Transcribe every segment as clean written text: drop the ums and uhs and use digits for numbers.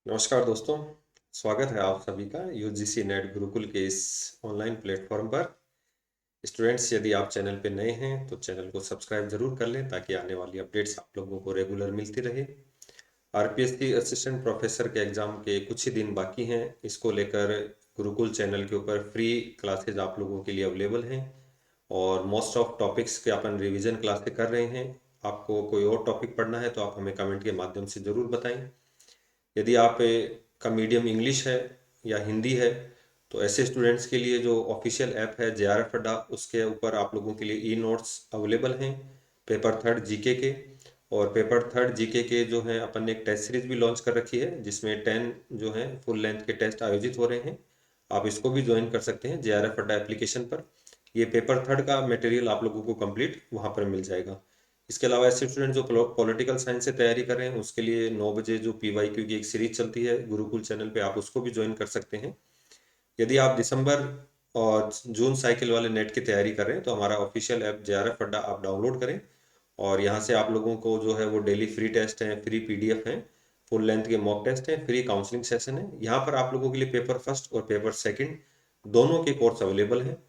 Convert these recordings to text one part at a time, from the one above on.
नमस्कार दोस्तों। स्वागत है आप सभी का यूजीसी नेट गुरुकुल के इस ऑनलाइन प्लेटफॉर्म पर। स्टूडेंट्स, यदि आप चैनल पे नए हैं तो चैनल को सब्सक्राइब जरूर कर लें ताकि आने वाली अपडेट्स आप लोगों को रेगुलर मिलती रहे। आरपीएससी असिस्टेंट प्रोफेसर के एग्ज़ाम के कुछ ही दिन बाकी हैं। इसको लेकर गुरुकुल चैनल के ऊपर फ्री क्लासेज आप लोगों के लिए अवेलेबल हैं और मोस्ट ऑफ टॉपिक्स के अपन रिवीजन क्लासेस कर रहे हैं। आपको कोई और टॉपिक पढ़ना है तो आप हमें कमेंट के माध्यम से ज़रूर बताएं। यदि आप का मीडियम इंग्लिश है या हिंदी है तो ऐसे स्टूडेंट्स के लिए जो ऑफिशियल ऐप है जेआरएफ अड्डा, उसके ऊपर आप लोगों के लिए ई नोट्स अवेलेबल हैं पेपर थर्ड जीके के। और पेपर थर्ड जीके के जो है अपन ने एक टेस्ट सीरीज भी लॉन्च कर रखी है जिसमें 10 जो है फुल लेंथ के टेस्ट आयोजित हो रहे हैं। आप इसको भी ज्वाइन कर सकते हैं जेआरएफ अड्डा एप्लीकेशन पर। ये पेपर थर्ड का मटेरियल आप लोगों को कंप्लीट वहाँ पर मिल जाएगा। इसके अलावा ऐसे स्टूडेंट जो पॉलिटिकल साइंस से तैयारी कर रहे हैं उसके लिए 9 बजे जो पीवाईक्यू की एक सीरीज चलती है गुरुकुल चैनल पे, आप उसको भी ज्वाइन कर सकते हैं। यदि आप दिसंबर और जून साइकिल वाले नेट की तैयारी कर रहे हैं तो हमारा ऑफिशियल ऐप जेआरएफ अड्डा आप डाउनलोड करें और यहाँ से आप लोगों को जो है वो डेली फ्री टेस्ट हैं, फ्री पीडीएफ हैं, फुल लेंथ के मॉक टेस्ट हैं, फ्री काउंसलिंग सेशन है। यहाँ पर आप लोगों के लिए पेपर फर्स्ट और पेपर सेकंड दोनों के कोर्स अवेलेबल हैं।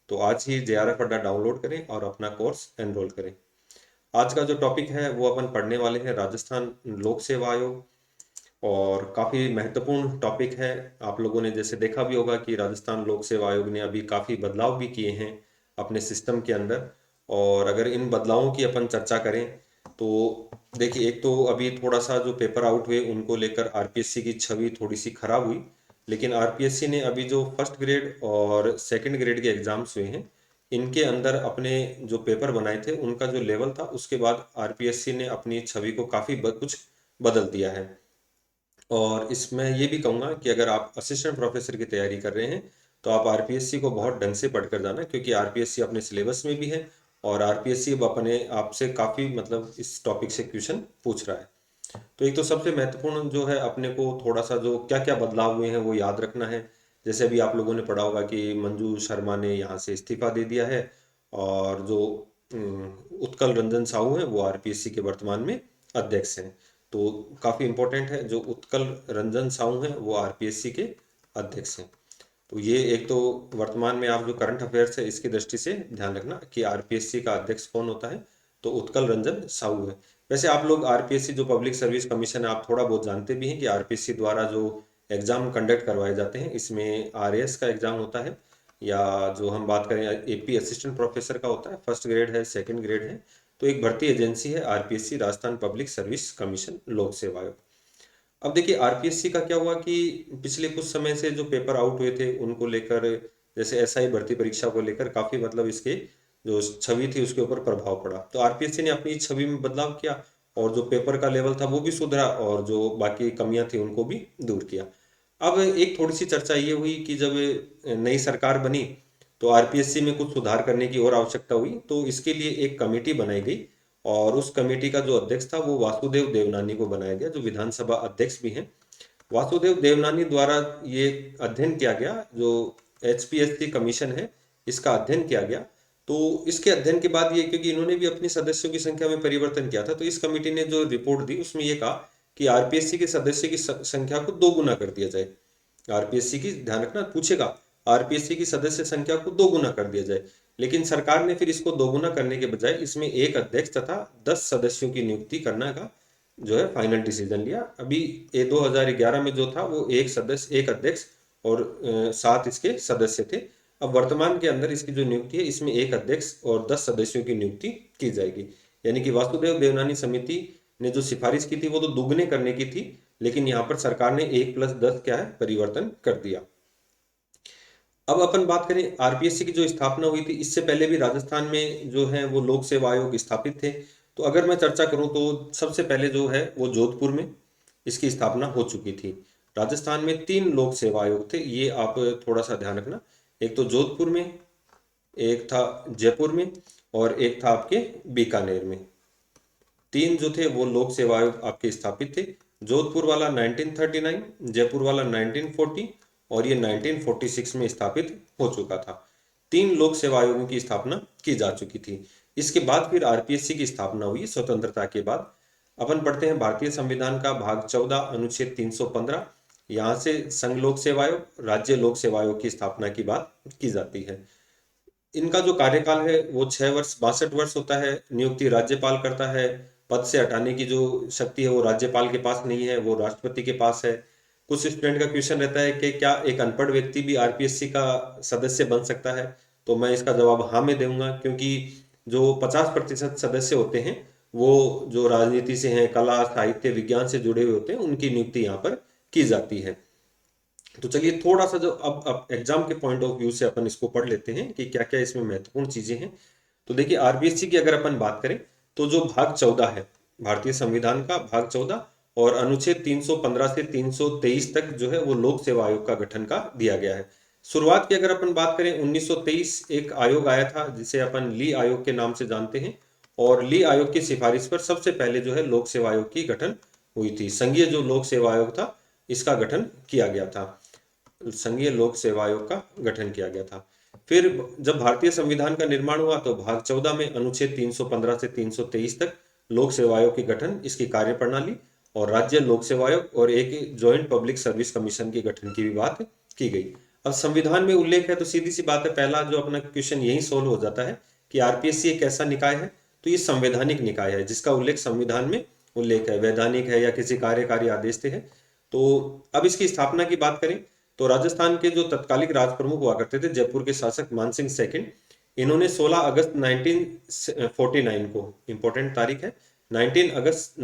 तो आज ही जेआरएफ अड्डा डाउनलोड करें और अपना कोर्स एनरोल करें। आज का जो टॉपिक है वो अपन पढ़ने वाले हैं राजस्थान लोक सेवा आयोग, और काफ़ी महत्वपूर्ण टॉपिक है। आप लोगों ने जैसे देखा भी होगा कि राजस्थान लोक सेवा आयोग ने अभी काफ़ी बदलाव भी किए हैं अपने सिस्टम के अंदर। और अगर इन बदलावों की अपन चर्चा करें तो देखिए, एक तो अभी थोड़ा सा जो पेपर आउट हुए उनको लेकर आरपीएससी की छवि थोड़ी सी खराब हुई। लेकिन आरपीएससी ने अभी जो फर्स्ट ग्रेड और सेकंड ग्रेड के एग्जाम्स हुए हैं इनके अंदर अपने जो पेपर बनाए थे उनका जो लेवल था उसके बाद आरपीएससी ने अपनी छवि को काफ़ी कुछ बदल दिया है। और इसमें ये भी कहूँगा कि अगर आप असिस्टेंट प्रोफेसर की तैयारी कर रहे हैं तो आप आरपीएससी को बहुत ढंग से पढ़कर जाना, क्योंकि आरपीएससी अपने सिलेबस में भी है और आरपीएससी अब अपने आप से काफ़ी मतलब इस टॉपिक से क्वेश्चन पूछ रहा है। तो एक तो सबसे महत्वपूर्ण जो है अपने को थोड़ा सा जो क्या क्या बदलाव हुए हैं वो याद रखना है। जैसे अभी आप लोगों ने पढ़ा होगा कि मंजू शर्मा ने यहाँ से इस्तीफा दे दिया है और जो उत्कल रंजन साहू हैं वो आरपीएससी के वर्तमान में अध्यक्ष हैं। तो काफ़ी इम्पोर्टेंट है, जो उत्कल रंजन साहू हैं वो आरपीएससी के अध्यक्ष हैं। तो ये एक तो वर्तमान में आप जो करंट अफेयर्स है इसकी दृष्टि से ध्यान रखना कि आरपीएससी का अध्यक्ष कौन होता है, तो उत्कल रंजन साहू है। वैसे आप लोग आरपीएससी जो पब्लिक सर्विस कमीशन है आप थोड़ा बहुत जानते भी हैं कि आरपीएससी द्वारा जो एग्जाम कंडक्ट करवाए जाते हैं इसमें आरएएस का एग्जाम होता है, या जो हम बात करें एपी असिस्टेंट प्रोफेसर का होता है, फर्स्ट ग्रेड है सेकंड ग्रेड है। तो एक भर्ती एजेंसी है RPSC, Rajasthan public service commission लोक सेवा आयोग। अब देखिए आरपीएससी का क्या हुआ कि पिछले कुछ समय से जो पेपर आउट हुए थे उनको लेकर, जैसे एसआई भर्ती परीक्षा को लेकर काफी मतलब इसके जो छवि थी उसके ऊपर प्रभाव पड़ा। तो आरपीएससी ने अपनी छवि में बदलाव किया और जो पेपर का लेवल था वो भी सुधरा और जो बाकी कमियां थी उनको भी दूर किया। अब एक थोड़ी सी चर्चा ये हुई कि जब नई सरकार बनी तो आरपीएससी में कुछ सुधार करने की और आवश्यकता हुई, तो इसके लिए एक कमेटी बनाई गई और उस कमेटी का जो अध्यक्ष था वो वासुदेव देवनानी को बनाया गया, जो विधानसभा अध्यक्ष भी हैं। वासुदेव देवनानी द्वारा ये अध्ययन किया गया, जो एचपीएससी कमीशन है इसका अध्ययन किया गया। तो इसके अध्ययन के बाद ये, क्योंकि इन्होंने भी अपनी सदस्यों की संख्या में परिवर्तन किया था, तो इस कमेटी ने जो रिपोर्ट दी उसमें ये कहा कि आरपीएससी के सदस्य की संख्या को दोगुना कर दिया जाए। आरपीएससी की, ध्यान रखना पूछेगा, आरपीएससी की सदस्य संख्या को दोगुना कर दिया जाए। लेकिन सरकार ने फिर इसको दोगुना करने के बजाय इसमें एक अध्यक्ष तथा 10 सदस्यों की नियुक्ति करने का जो है फाइनल डिसीजन लिया। अभी ये 2011 में जो था वो एक सदस्य, एक अध्यक्ष और 7 इसके सदस्य थे। अब वर्तमान के अंदर इसकी जो नियुक्ति है इसमें एक अध्यक्ष और 10 सदस्यों की नियुक्ति की जाएगी। यानी कि वासुदेव देवनानी समिति ने जो सिफारिश की थी वो तो दुगने करने की थी, लेकिन यहाँ पर सरकार ने 1+10 क्या है परिवर्तन कर दिया। अब अपन बात करें आरपीएससी की जो स्थापना हुई थी, इससे पहले भी राजस्थान में जो है वो लोक सेवा आयोग स्थापित थे। तो अगर मैं चर्चा करूं तो सबसे पहले जो है वो जोधपुर में इसकी स्थापना हो चुकी थी। राजस्थान में 3 लोक सेवा आयोग थे, ये आप थोड़ा सा ध्यान रखना। एक तो जोधपुर में, एक था जयपुर में और एक था आपके बीकानेर में। 3 जो थे वो लोक सेवा आयोग आपके स्थापित थे। जोधपुर वाला 1939, जयपुर वाला 1940 और ये 1946 में स्थापित हो चुका था। 3 लोक सेवा आयोगों की स्थापना की जा चुकी थी। इसके बाद फिर आरपीएससी की स्थापना हुई स्वतंत्रता के बाद। अपन पढ़ते हैं भारतीय संविधान का भाग 14 अनुच्छेद 315। यहाँ से संघ लोक सेवा आयोग, राज्य लोक सेवा आयोग की स्थापना की बात की जाती है। इनका जो कार्यकाल है वो 6 वर्ष 62 वर्ष होता है। नियुक्ति राज्यपाल करता है। पद से हटाने की जो शक्ति है वो राज्यपाल के पास नहीं है, वो राष्ट्रपति के पास है। कुछ स्टूडेंट का क्वेश्चन रहता है कि क्या एक अनपढ़ व्यक्ति भी आरपीएससी का सदस्य बन सकता है? तो मैं इसका जवाब हाँ में दूंगा, क्योंकि जो 50% सदस्य होते हैं वो जो राजनीति से हैं, कला साहित्य विज्ञान से जुड़े हुए होते हैं, उनकी नियुक्ति यहाँ पर की जाती है। तो चलिए थोड़ा सा जो अब एग्जाम के पॉइंट ऑफ व्यू से अपन इसको पढ़ लेते हैं कि क्या क्या इसमें महत्वपूर्ण चीजें हैं। तो देखिए आरबीएससी की अगर अपन बात करें तो जो भाग 14 है भारतीय संविधान का भाग 14 और अनुच्छेद 315 से 323 तक जो है वो लोक सेवा आयोग का गठन का दिया गया है। शुरुआत की अगर अपन बात करें 1923 एक आयोग आया था जिसे अपन ली आयोग के नाम से जानते हैं, और ली आयोग की सिफारिश पर सबसे पहले जो है लोक सेवा आयोग की गठन हुई थी। संघीय जो लोक सेवा आयोग था इसका गठन किया गया था। संघीय लोक सेवा आयोग का गठन किया गया था। फिर जब भारतीय संविधान का निर्माण हुआ तो भाग 14 में अनुच्छेद 315 से 323 तक लोक सेवा आयोग के गठन, इसकी कार्यप्रणाली और राज्य लोक सेवा आयोग और एक ज्वाइंट पब्लिक सर्विस कमीशन के गठन की भी बात की गई। अब संविधान में उल्लेख है तो सीधी सी बात है, पहला जो अपना क्वेश्चन यही सोल्व हो जाता है कि आरपीएससी एक ऐसा निकाय है, तो ये संवैधानिक निकाय है जिसका उल्लेख संविधान में उल्लेख है, वैधानिक है या किसी कार्यकारी आदेश से है। तो अब इसकी स्थापना की बात करें तो राजस्थान के जो तत्कालिक राज प्रमुख हुआ करते थे जयपुर के शासक मानसिंह सेकंड, इन्होंने 16 अगस्त 1949 को, इंपॉर्टेंट तारीख है, 16 अगस्त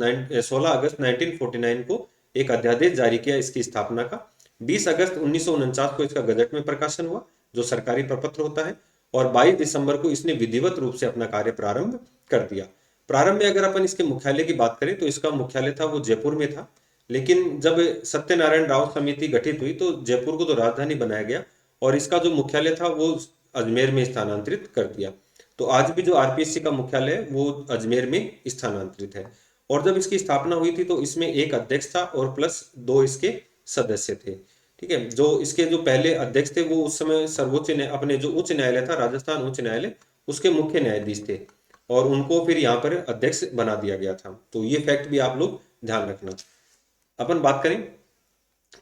1949 को एक अध्यादेश जारी किया इसकी स्थापना का। 20 अगस्त 1949 को इसका गजट में प्रकाशन हुआ जो सरकारी प्रपत्र होता है, और 22 दिसंबर को इसने विधिवत रूप से अपना कार्य प्रारंभ कर दिया। प्रारंभ में अगर अपन इसके मुख्यालय की बात करें तो इसका मुख्यालय था वो जयपुर में था, लेकिन जब सत्यनारायण राव समिति गठित हुई तो जयपुर को तो राजधानी बनाया गया और इसका जो मुख्यालय था वो अजमेर में स्थानांतरित कर दिया। तो आज भी जो आरपीएससी का मुख्यालय है वो अजमेर में स्थानांतरित है। और जब इसकी स्थापना हुई थी तो इसमें एक अध्यक्ष था और प्लस 2 इसके सदस्य थे। ठीक है, जो इसके जो पहले अध्यक्ष थे वो उस समय सर्वोच्च अपने जो उच्च न्यायालय था राजस्थान उच्च न्यायालय, उसके मुख्य न्यायाधीश थे और उनको फिर यहाँ पर अध्यक्ष बना दिया गया था। तो ये फैक्ट भी आप लोग ध्यान रखना। अपन बात करें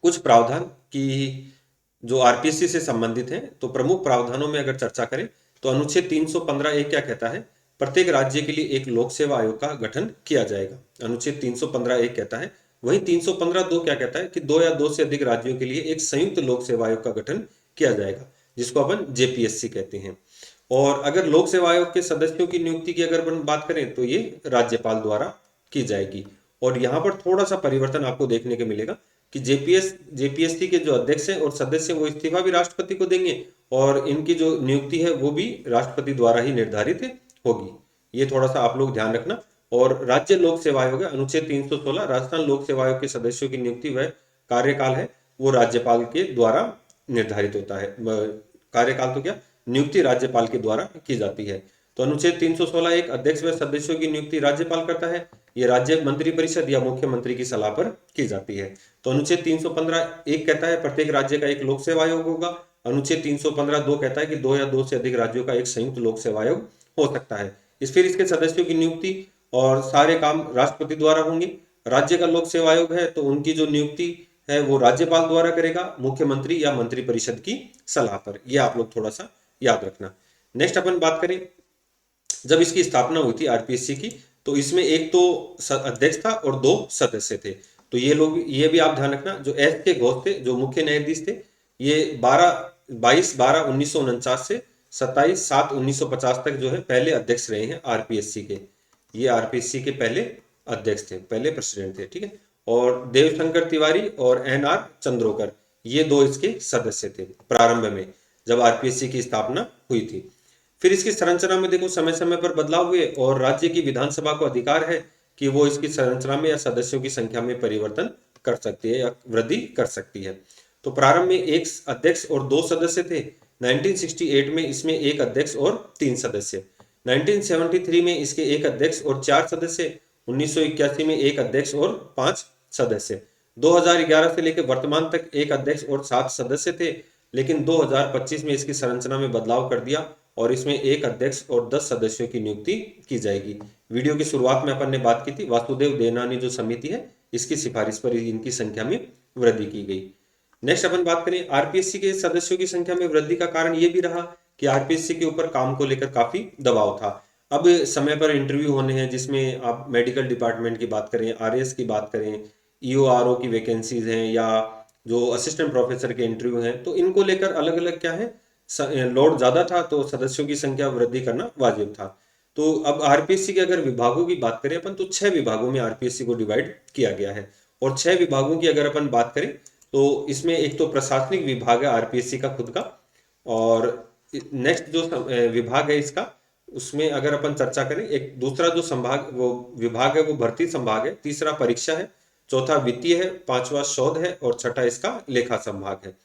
कुछ प्रावधान की जो आरपीएससी से संबंधित हैं, तो प्रमुख प्रावधानों में अगर चर्चा करें तो अनुच्छेद 315 एक क्या कहता है, प्रत्येक राज्य के लिए एक लोक सेवा आयोग का गठन किया जाएगा। अनुच्छेद 315 एक कहता है। वहीं 315 दो क्या कहता है कि 2 या 2 से अधिक राज्यों के लिए एक संयुक्त लोक सेवा आयोग का गठन किया जाएगा जिसको अपन जेपीएससी कहते हैं। और अगर लोक सेवा आयोग के सदस्यों की नियुक्ति की अगर अपन बात करें तो ये राज्यपाल द्वारा की जाएगी। और यहाँ पर थोड़ा सा परिवर्तन आपको देखने को मिलेगा कि जेपीएससी के जो अध्यक्ष हैं और सदस्य वो इस्तीफा भी राष्ट्रपति को देंगे और इनकी जो नियुक्ति है वो भी राष्ट्रपति द्वारा ही निर्धारित होगी। ये थोड़ा सा आप लोग ध्यान रखना। और राज्य लोक सेवा आयोग है अनुच्छेद 316, राजस्थान लोक सेवा आयोग के सदस्यों की नियुक्ति व कार्यकाल है वो राज्यपाल के द्वारा निर्धारित होता है। कार्यकाल तो क्या, नियुक्ति राज्यपाल के द्वारा की जाती है। तो अनुच्छेद 316 एक अध्यक्ष व सदस्यों की नियुक्ति राज्यपाल करता है, ये राज्य मंत्रिपरिषद या मुख्यमंत्री की सलाह पर की जाती है। तो अनुच्छेद 315 एक कहता है प्रत्येक राज्य का एक लोक सेवा आयोग होगा। अनुच्छेद 315 दो कहता है कि 2 या 2 से अधिक राज्यों का एक संयुक्त लोक सेवा आयोग हो सकता है। फिर इसके सदस्यों की नियुक्ति और सारे काम राष्ट्रपति द्वारा होंगे। राज्य का लोक सेवा आयोग है तो उनकी जो नियुक्ति है वो राज्यपाल द्वारा करेगा, मुख्यमंत्री या मंत्रिपरिषद की सलाह पर। यह आप लोग थोड़ा सा याद रखना। नेक्स्ट अपन बात करें जब इसकी स्थापना हुई थी आरपीएससी की, तो इसमें एक तो अध्यक्ष था और 2 सदस्य थे। तो ये लोग, ये भी आप ध्यान रखना, जो एस के घोष थे जो मुख्य न्यायाधीश थे, ये 22/12/1949 से 27/7/1950 तक जो है पहले अध्यक्ष रहे हैं आरपीएससी के। ये आरपीएससी के पहले अध्यक्ष थे, पहले प्रेसिडेंट थे। ठीक है, और देवशंकर तिवारी और एनआर चंद्रोकर ये 2 इसके सदस्य थे प्रारंभ में जब आरपीएससी की स्थापना हुई थी। फिर इसकी संरचना में देखो समय समय पर बदलाव हुए और राज्य की विधानसभा को अधिकार है कि वो इसकी संरचना में या सदस्यों की संख्या में परिवर्तन कर सकती है या वृद्धि कर सकती है। तो प्रारंभ में एक अध्यक्ष और 2 सदस्य थे। 1968 में इसमें एक अध्यक्ष और 3 सदस्य। 1973 में इसके एक अध्यक्ष और 4 सदस्य। 1981 में एक अध्यक्ष और 5 सदस्य। 2011 से लेकर वर्तमान तक एक अध्यक्ष और 7 सदस्य थे, लेकिन 2025 में इसकी संरचना में बदलाव कर दिया और इसमें एक अध्यक्ष और 10 सदस्यों की नियुक्ति की जाएगी। वीडियो की शुरुआत में अपन ने बात की थी, वासुदेव देवनानी जो समिति है इसकी सिफारिश पर इनकी संख्या में वृद्धि की गई। नेक्स्ट अपन बात करें, आरपीएससी के सदस्यों की संख्या में वृद्धि का कारण ये भी रहा कि आरपीएससी के ऊपर काम को लेकर काफी दबाव था। अब समय पर इंटरव्यू होने हैं, जिसमें आप मेडिकल डिपार्टमेंट की बात करें, आरएस की बात करें, ईओआरओ की वैकेंसीज हैं, या जो असिस्टेंट प्रोफेसर के इंटरव्यू हैं, तो इनको लेकर अलग अलग क्या है, लोड ज्यादा था, तो सदस्यों की संख्या वृद्धि करना वाजिब था। तो अब आरपीएससी के अगर विभागों की बात करें अपन, तो 6 विभागों में आरपीएससी को डिवाइड किया गया है। और 6 विभागों की अगर अपन बात करें तो इसमें एक तो प्रशासनिक विभाग है आरपीएससी का खुद का, और नेक्स्ट जो विभाग है इसका, उसमें अगर अपन चर्चा करें, एक दूसरा जो संभाग वो विभाग है वो भर्ती संभाग है, तीसरा परीक्षा है, चौथा वित्तीय है, पांचवा शोध है, और छठा इसका लेखा संभाग है।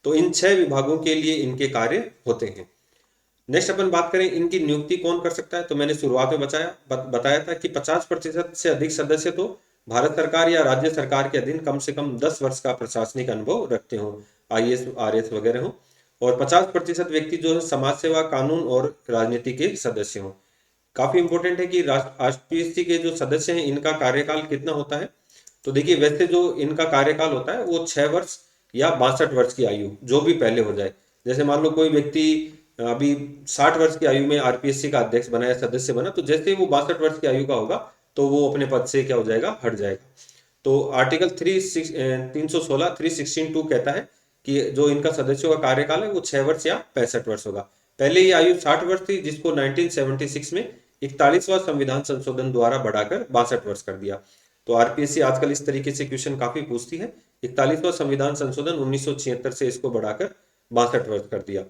तो इन 6 विभागों के लिए इनके कार्य होते हैं। नेक्स्ट अपन बात करें इनकी नियुक्ति कौन कर सकता है, तो मैंने शुरुआत में बताया था कि 50% से अधिक सदस्य तो भारत सरकार या राज्य सरकार के अधीन कम से कम 10 वर्ष का प्रशासनिक अनुभव रखते हो, आईएएस आरएएस वगैरह हो, और 50% व्यक्ति जो है समाज सेवा, कानून और राजनीति के सदस्य हो। काफी इंपॉर्टेंट है कि आरपीएससी के जो सदस्य हैं इनका कार्यकाल कितना होता है, तो देखिए वैसे जो इनका कार्यकाल होता है वो 6 वर्ष या 62 वर्ष की आयु, जो भी पहले हो जाए। जैसे मान लो कोई व्यक्ति अभी 60 वर्ष की आयु में आरपीएससी का अध्यक्ष बना या सदस्य बना, तो जैसे ही वो 62 वर्ष की आयु का होगा तो वो अपने पद से क्या हो जाएगा, हट जाएगा। तो आर्टिकल 316 316(2) कहता है कि जो इनका सदस्यों का कार्यकाल है वो 6 वर्ष या 65 वर्ष होगा। पहले ये आयु 60 वर्ष थी, जिसको 1976 में 41वां संविधान संशोधन द्वारा बढ़ाकर 62 वर्ष कर दिया। तो आरपीएससी आजकल इस तरीके से क्वेश्चन काफी पूछती है। 41वां संविधान संशोधन 1976 से इसको बढ़ाकर 62 वर्ष कर दिया।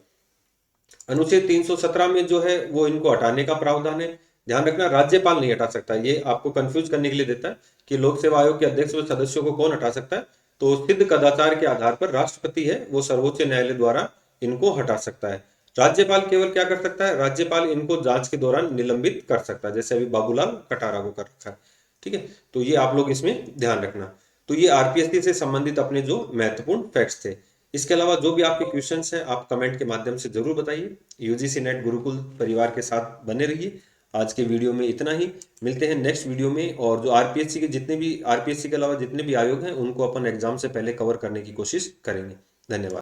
अनुच्छेद 317 में जो है वो इनको हटाने का प्रावधान है। ध्यान रखना, राज्यपाल नहीं हटा सकता, ये आपको कंफ्यूज करने के लिए देता है कि लोक सेवा आयोग के अध्यक्ष व सदस्यों को कौन हटा सकता है। तो सिद्ध कदाचार के आधार पर राष्ट्रपति है वो सर्वोच्च न्यायालय द्वारा इनको हटा सकता है। राज्यपाल केवल क्या कर सकता है, राज्यपाल इनको जांच के दौरान निलंबित कर सकता है, जैसे अभी बाबूलाल कटारा को कर रखा है। ठीक है, तो ये आप लोग इसमें ध्यान रखना। तो ये आरपीएससी से संबंधित अपने जो महत्वपूर्ण फैक्ट्स थे। इसके अलावा जो भी आपके क्वेश्चंस हैं आप कमेंट के माध्यम से जरूर बताइए। यूजीसी नेट गुरुकुल परिवार के साथ बने रहिए। आज के वीडियो में इतना ही, मिलते हैं नेक्स्ट वीडियो में। और जो आरपीएससी के जितने भी, आरपीएससी के अलावा जितने भी आयोग हैं उनको अपन एग्जाम से पहले कवर करने की कोशिश करेंगे। धन्यवाद।